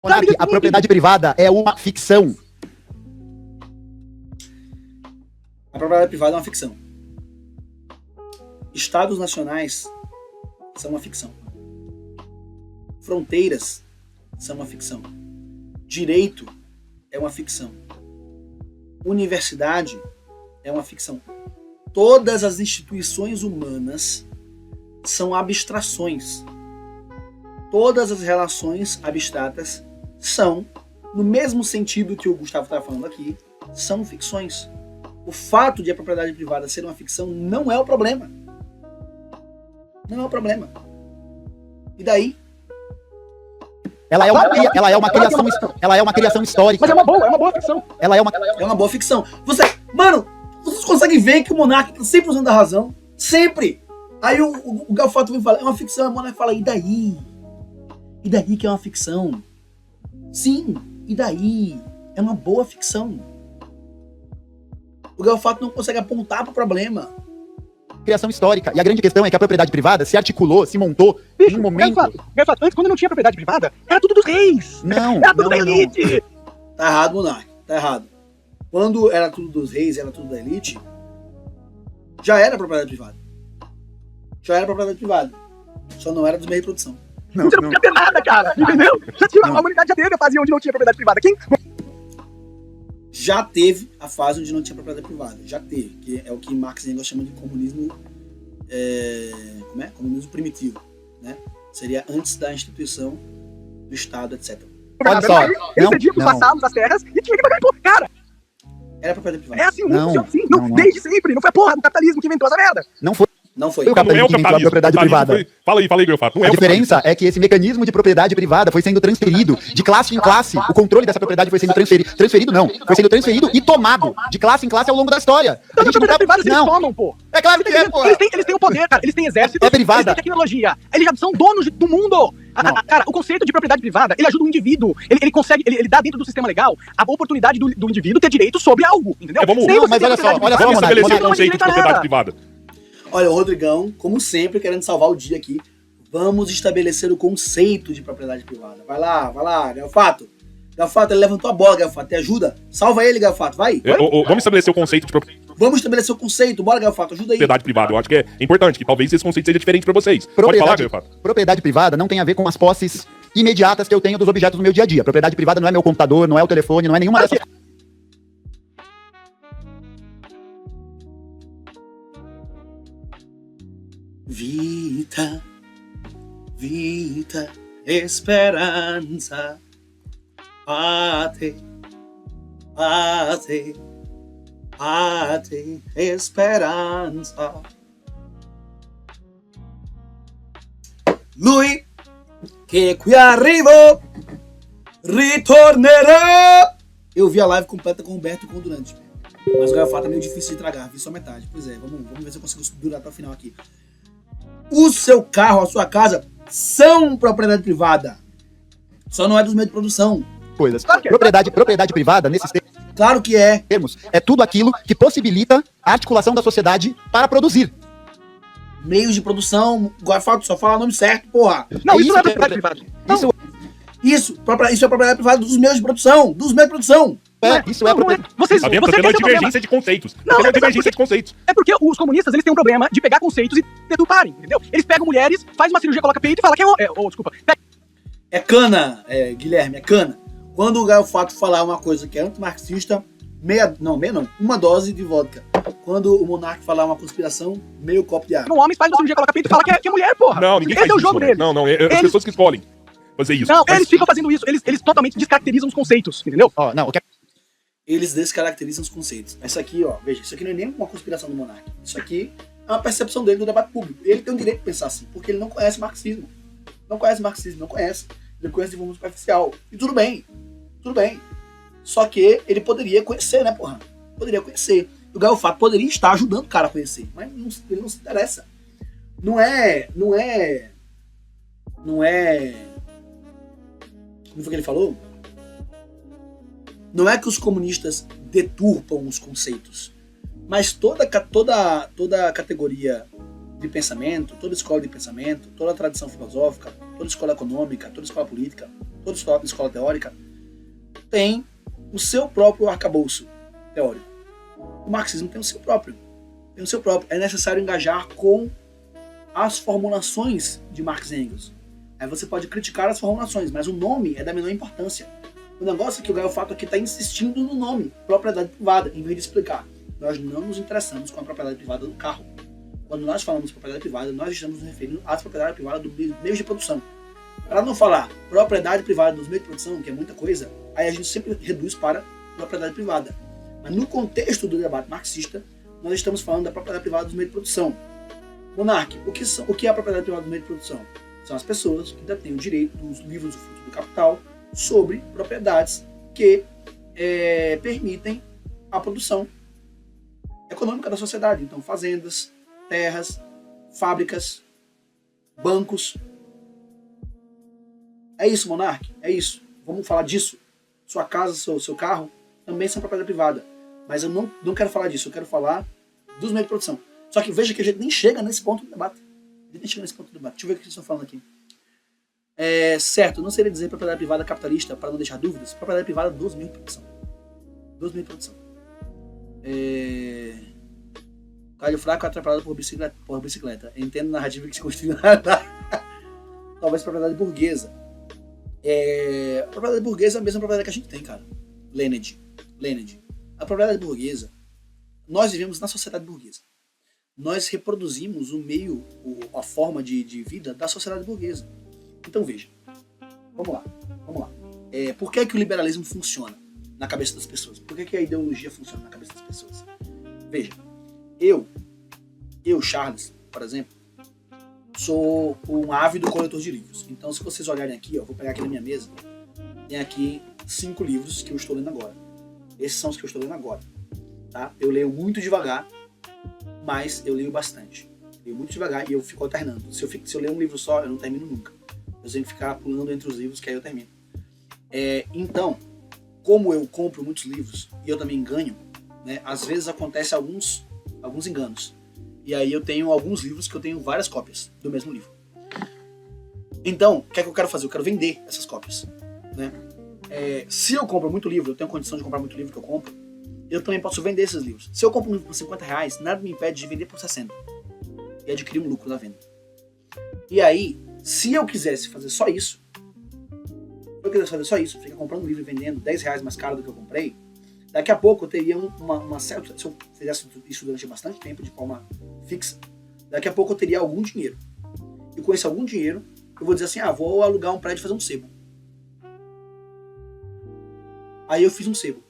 Monark, a propriedade privada é uma ficção. A propriedade privada é uma ficção. Estados nacionais são uma ficção. Fronteiras são uma ficção. Direito é uma ficção. Universidade é uma ficção. Todas as instituições humanas são abstrações. Todas as relações abstratas são, no mesmo sentido que o Gustavo estava falando aqui, são ficções. O fato de a propriedade privada ser uma ficção não é o problema. Não é o problema. E daí? Ela é uma criação histórica. Mas é uma boa ficção. Ela é uma boa ficção. Mano, vocês conseguem ver que o Monark tá sempre usando a razão? Sempre! Aí o Galfato vem falar, é uma ficção, a Monark fala, e daí? E daí que é uma ficção? Sim, e daí? É uma boa ficção. O Galfato não consegue apontar pro problema. Criação histórica. E a grande questão é que a propriedade privada se articulou, se montou em um momento... Galfato, antes, quando não tinha propriedade privada, era tudo dos reis. Não. Era tudo da elite. Tá errado, Monark. Tá errado. Quando era tudo dos reis, era tudo da elite, já era propriedade privada. Já era propriedade privada. Só não era dos meios de produção. Você não podia ter nada, cara. Entendeu? Já tinha, a humanidade já teve a fase onde não tinha propriedade privada. Quem? Já teve a fase onde não tinha propriedade privada. Já teve. Que é o que Marx e Engels chamam de comunismo... Comunismo primitivo. Né? Seria antes da instituição do Estado, etc. Olha só. Ele cedia pros vassalos as terras e tinha que pagar imposto. Cara, era propriedade privada. É assim, funciona assim. Não, desde sempre. Não foi a porra do capitalismo que inventou essa merda. Não foi. O capitalismo que inventou a propriedade privada. Fala aí, Galfato. A diferença é que esse mecanismo de propriedade privada foi sendo transferido de classe em classe. O controle dessa propriedade foi sendo transferido. Foi sendo transferido e tomado de classe em classe ao longo da história. A gente propriedade privada eles tomam, pô. É claro que é, pô. Eles têm o poder, cara. Eles têm exército. É privada. Eles têm tecnologia. Eles já são donos do mundo. Cara, o conceito de propriedade privada, ele ajuda o indivíduo. Ele consegue, ele dá dentro do sistema legal a oportunidade do indivíduo ter direito sobre algo, entendeu? Mas olha só, vamos estabelecer o conceito de propriedade privada. Olha, o Rodrigão, como sempre, querendo salvar o dia aqui, vamos estabelecer o conceito de propriedade privada. Vai lá, Galfato. Galfato, ele levantou a bola, Galfato, te ajuda? Salva ele, Galfato, vai. Vamos estabelecer o conceito de Vamos estabelecer o conceito, bora, Galfato, ajuda aí. Propriedade privada, eu acho que é importante, que talvez esse conceito seja diferente pra vocês. Pode falar, Galfato. Propriedade privada não tem a ver com as posses imediatas que eu tenho dos objetos do meu dia a dia. Propriedade privada não é meu computador, não é o telefone, não é nenhuma dessas... Vita, esperança, pate, esperanza. Lui che qui arrivo ritornerà. Eu vi a live completa com o Humberto e com o Durante, mas o Galfato é meio difícil de tragar, vi só metade. Pois é, vamos ver se eu consigo durar até o final aqui. O seu carro, a sua casa são propriedade privada. Só não é dos meios de produção. Coisas. Propriedade privada, nesses termos. Claro que é. É tudo aquilo que possibilita a articulação da sociedade para produzir. Meios de produção, Galfato, só fala o nome certo, porra. Não, isso não é propriedade privada. Isso é propriedade privada dos meios de produção. Isso é propriedade. Você tem uma divergência de conceitos. É porque os comunistas, eles têm um problema de pegar conceitos e deturparem, entendeu? Eles pegam mulheres, faz uma cirurgia, coloca peito e fala que é cana, Guilherme, é cana. Quando o Galfato falar uma coisa que é antimarxista, uma dose de vodka. Quando o Monark falar uma conspiração, meio copo de água. Um homem faz uma cirurgia, coloca peito e fala que é mulher, porra. Não, ninguém faz isso. Esse é o jogo deles. Não, as pessoas que escolhem fazer isso. Não, eles ficam fazendo isso. Eles totalmente descaracterizam os conceitos, entendeu? Eles descaracterizam os conceitos. Isso aqui, ó, veja, isso aqui não é nem uma conspiração do Monark. Isso aqui é uma percepção dele do debate público. Ele tem o direito de pensar assim, porque ele não conhece marxismo. Ele conhece de forma superficial. E tudo bem. Só que ele poderia conhecer, né, porra? Poderia conhecer. O Galfato poderia estar ajudando o cara a conhecer, mas ele não se interessa. Não é... Como foi que ele falou? Não é que os comunistas deturpam os conceitos, mas toda categoria de pensamento, toda escola de pensamento, toda tradição filosófica, toda escola econômica, toda escola política toda escola teórica tem o seu próprio arcabouço teórico. O marxismo tem o seu próprio. É necessário engajar com as formulações de Marx e Engels. Aí você pode criticar as formulações, mas o nome é da menor importância. O negócio é que o Gaio Fato aqui está insistindo no nome, propriedade privada, em vez de explicar. Nós não nos interessamos com a propriedade privada do carro. Quando nós falamos de propriedade privada, nós estamos nos referindo à propriedade privada dos meios de produção. Para não falar propriedade privada dos meios de produção, que é muita coisa, aí a gente sempre reduz para propriedade privada. Mas no contexto do debate marxista, nós estamos falando da propriedade privada dos meios de produção. Monark, o que é a propriedade privada dos meios de produção? São as pessoas que detêm o direito dos livros do fruto do capital sobre propriedades que permitem a produção econômica da sociedade. Então, fazendas, terras, fábricas, bancos. É isso, Monark? É isso. Vamos falar disso. Sua casa, seu carro também são propriedade privada. Mas eu não quero falar disso. Eu quero falar dos meios de produção. Só que veja que a gente nem chega nesse ponto do debate. Deixa eu ver o que vocês estão falando aqui. Certo, não seria dizer propriedade privada capitalista para não deixar dúvidas? Propriedade privada dos meios de produção. Galho fraco atrapalhado por bicicleta. Entendo a narrativa que se construiu talvez propriedade burguesa. A propriedade burguesa é a mesma propriedade que a gente tem, cara. Lenin. A propriedade burguesa, nós vivemos na sociedade burguesa. Nós reproduzimos o meio, a forma de vida da sociedade burguesa. Então veja, vamos lá. Por que o liberalismo funciona na cabeça das pessoas? Por que a ideologia funciona na cabeça das pessoas? Veja, eu, Charles, por exemplo, sou um ávido coletor de livros. Então, se vocês olharem aqui, vou pegar aqui na minha mesa, tem aqui 5 livros que eu estou lendo agora. Esses são os que eu estou lendo agora. Tá? Eu leio muito devagar, mas eu leio bastante. Leio muito devagar e eu fico alternando. Se eu ler um livro só, eu não termino nunca. Eu tenho que ficar pulando entre os livros, que aí eu termino. Então, como eu compro muitos livros e eu também ganho, né, às vezes acontece alguns enganos. E aí eu tenho alguns livros que eu tenho várias cópias do mesmo livro. Então, o que é que eu quero fazer? Eu quero vender essas cópias. Né? Se eu compro muito livro, eu tenho condição de comprar muito livro que eu compro, eu também posso vender esses livros. Se eu compro um livro por R$50, nada me impede de vender por 60 e adquirir um lucro na venda. E aí, se eu quisesse fazer só isso, ficar comprando um livro e vendendo R$10 mais caro do que eu comprei, daqui a pouco eu teria uma certa... Se eu fizesse isso durante bastante tempo, de forma fixa, daqui a pouco eu teria algum dinheiro. E com esse algum dinheiro, eu vou dizer assim, vou alugar um prédio e fazer um sebo. Aí eu fiz um sebo.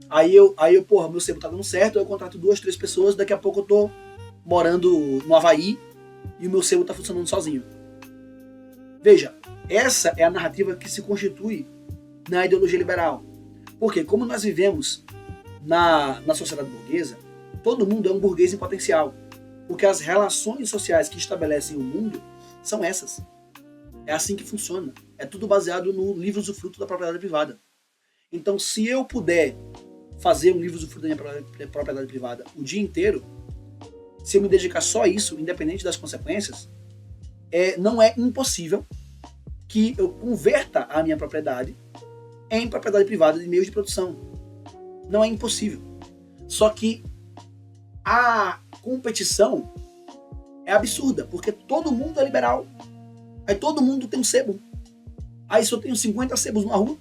Aí eu, porra, meu sebo tá dando certo, eu contrato 2, 3 pessoas, daqui a pouco eu tô morando no Havaí e o meu sebo tá funcionando sozinho. Veja, essa é a narrativa que se constitui na ideologia liberal. Porque como nós vivemos na sociedade burguesa, todo mundo é um burguês em potencial. Porque as relações sociais que estabelecem o mundo são essas. É assim que funciona. É tudo baseado no livro usufruto da propriedade privada. Então, se eu puder fazer um livro usufruto da minha propriedade privada o dia inteiro, se eu me dedicar só a isso, independente das consequências, não é impossível que eu converta a minha propriedade em propriedade privada de meios de produção. Não é impossível. Só que a competição é absurda, porque todo mundo é liberal. Aí todo mundo tem um sebo. Aí se eu tenho 50 sebos numa rua,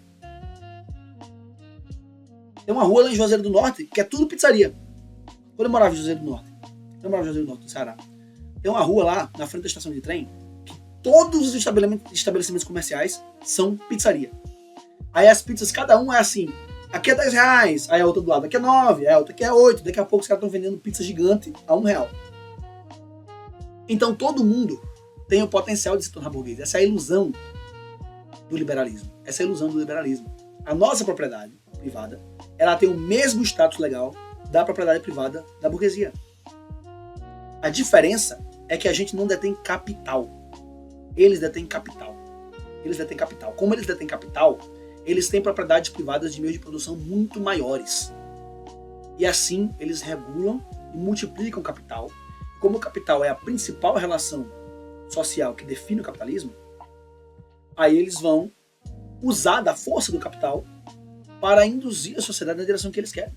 tem uma rua lá em Juazeiro do Norte que é tudo pizzaria. Quando eu morava em Juazeiro do Norte, no Ceará, tem uma rua lá na frente da estação de trem que todos os estabelecimentos comerciais são pizzaria. Aí as pizzas, cada um é assim, aqui é R$10, aí a outra do lado aqui é 9, a outra aqui é 8, daqui a pouco os caras estão vendendo pizza gigante a R$1. Então todo mundo tem o potencial de se tornar burguês. Essa é a ilusão do liberalismo. A nossa propriedade privada, ela tem o mesmo status legal da propriedade privada da burguesia. A diferença é que a gente não detém capital. Eles detêm capital. Como eles detêm capital, eles têm propriedades privadas de meios de produção muito maiores. E assim eles regulam e multiplicam o capital. Como o capital é a principal relação social que define o capitalismo, Aí eles vão usar da força do capital para induzir a sociedade na direção que eles querem.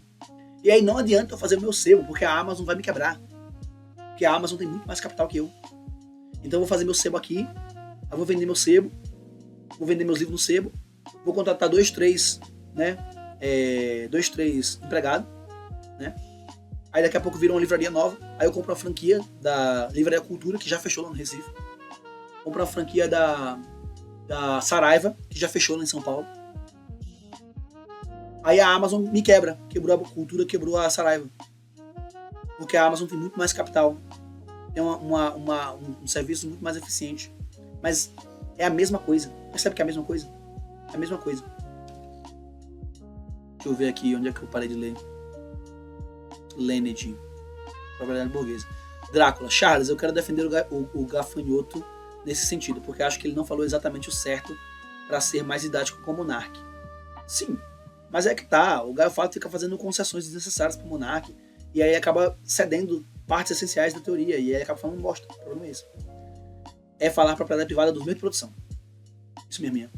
E aí não adianta eu fazer o meu sebo, porque a Amazon vai me quebrar. Porque a Amazon tem muito mais capital que eu. Então eu vou fazer meu sebo aqui, eu vou vender meu sebo, vou vender meus livros no sebo, vou contratar 2, 3, né, 2, 3 empregados, né? Aí daqui a pouco vira uma livraria nova, aí eu compro a franquia da Livraria Cultura, que já fechou lá no Recife, compro a franquia da Saraiva, que já fechou lá em São Paulo. Aí a Amazon me quebra, quebrou a Cultura, quebrou a Saraiva. Porque a Amazon tem muito mais capital, tem um serviço muito mais eficiente. Mas é a mesma coisa. Percebe que é a mesma coisa? É a mesma coisa. Deixa eu ver aqui onde é que eu parei de ler. Leonard, propriedade burguesa. Drácula, Charles, eu quero defender o gafanhoto nesse sentido, porque acho que ele não falou exatamente o certo para ser mais didático com o Monark. Sim, mas é que tá, o Gaio Fato fica fazendo concessões desnecessárias pro Monark, e aí acaba cedendo partes essenciais da teoria, e aí acaba falando bosta. O problema é esse. É falar propriedade privada dos meios de produção. Isso mesmo.